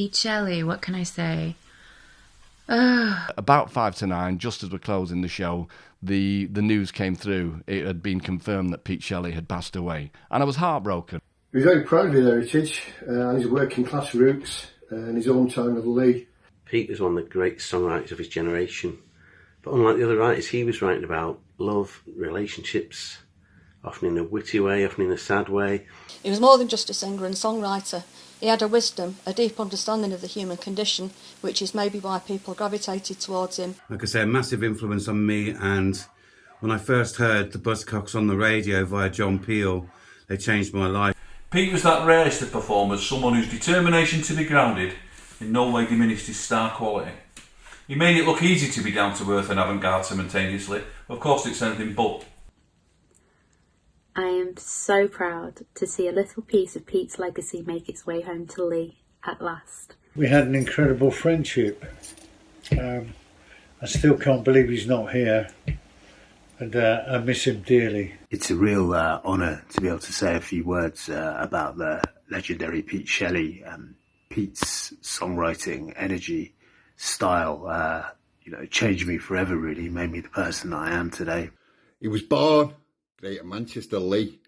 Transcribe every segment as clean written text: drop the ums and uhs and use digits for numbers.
Pete Shelley, what can I say? About 5 to 9, just as we're closing the show, the news came through. It had been confirmed that Pete Shelley had passed away, and I was heartbroken. He was very proud of his heritage and his working class roots and his hometown of Leigh. Pete was one of the great songwriters of his generation, but unlike the other writers, he was writing about love, relationships, often in a witty way, often in a sad way. He was more than just a singer and songwriter. He had a wisdom, a deep understanding of the human condition, which is maybe why people gravitated towards him. Like I say, a massive influence on me, and when I first heard the Buzzcocks on the radio via John Peel, they changed my life. Pete was that rarest of performers, someone whose determination to be grounded in no way diminished his star quality. He made it look easy to be down to earth and avant-garde simultaneously. Of course it's anything but. I am so proud to see a little piece of Pete's legacy make its way home to Leigh at last. We had an incredible friendship. I still can't believe he's not here, and I miss him dearly. It's a real honour to be able to say a few words about the legendary Pete Shelley. Pete's songwriting, energy, style, changed me forever, really, made me the person I am today. He was born Greater Manchester, Leigh,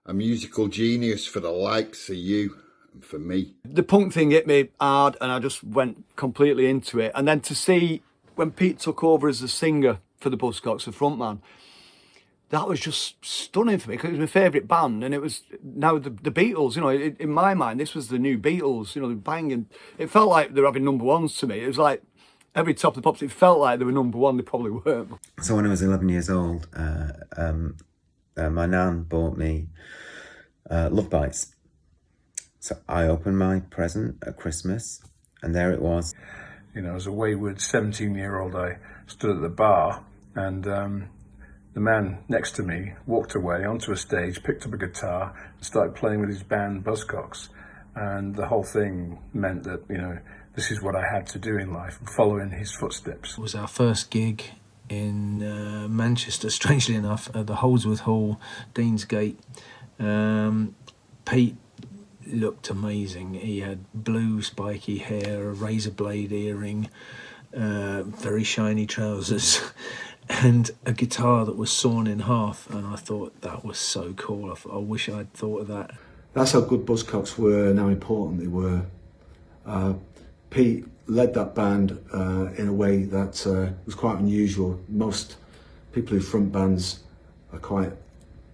a musical genius for the likes of you and for me. The punk thing hit me hard and I just went completely into it. And then to see when Pete took over as the singer for the Buzzcocks, the frontman, that was just stunning for me because it was my favourite band, and it was now the Beatles. In my mind, this was the new Beatles. They're banging. It felt like they were having number ones to me. It was like every Top of the Pops, it felt like they were number one. They probably weren't. So when I was 11 years old, my nan bought me Love Bites. So I opened my present at Christmas, and there it was. As a wayward 17-year-old, I stood at the bar, and the man next to me walked away onto a stage, picked up a guitar, and started playing with his band Buzzcocks. And the whole thing meant that, this is what I had to do in life, follow in his footsteps. It was our first gig in Manchester, strangely enough, at the Holdsworth Hall, Deansgate. Pete looked amazing. He had blue spiky hair, a razor blade earring, very shiny trousers, and a guitar that was sawn in half. And I thought that was so cool. I wish I'd thought of that. That's how good Buzzcocks were and how important they were. Pete led that band in a way that was quite unusual. Most people who front bands are quite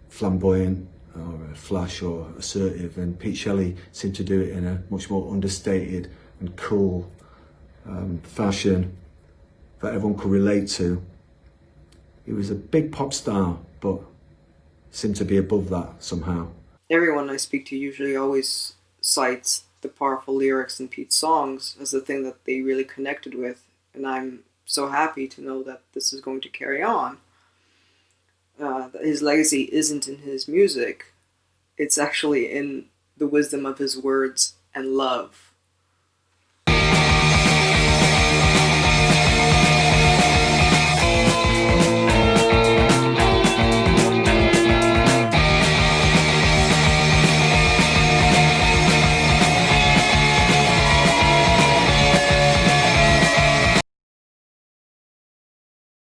flamboyant or flash or assertive, and Pete Shelley seemed to do it in a much more understated and cool fashion that everyone could relate to. He was a big pop star, but seemed to be above that somehow. Everyone I speak to usually always cites the powerful lyrics in Pete's songs as the thing that they really connected with, and I'm so happy to know that this is going to carry on. His legacy isn't in his music, it's actually in the wisdom of his words and love.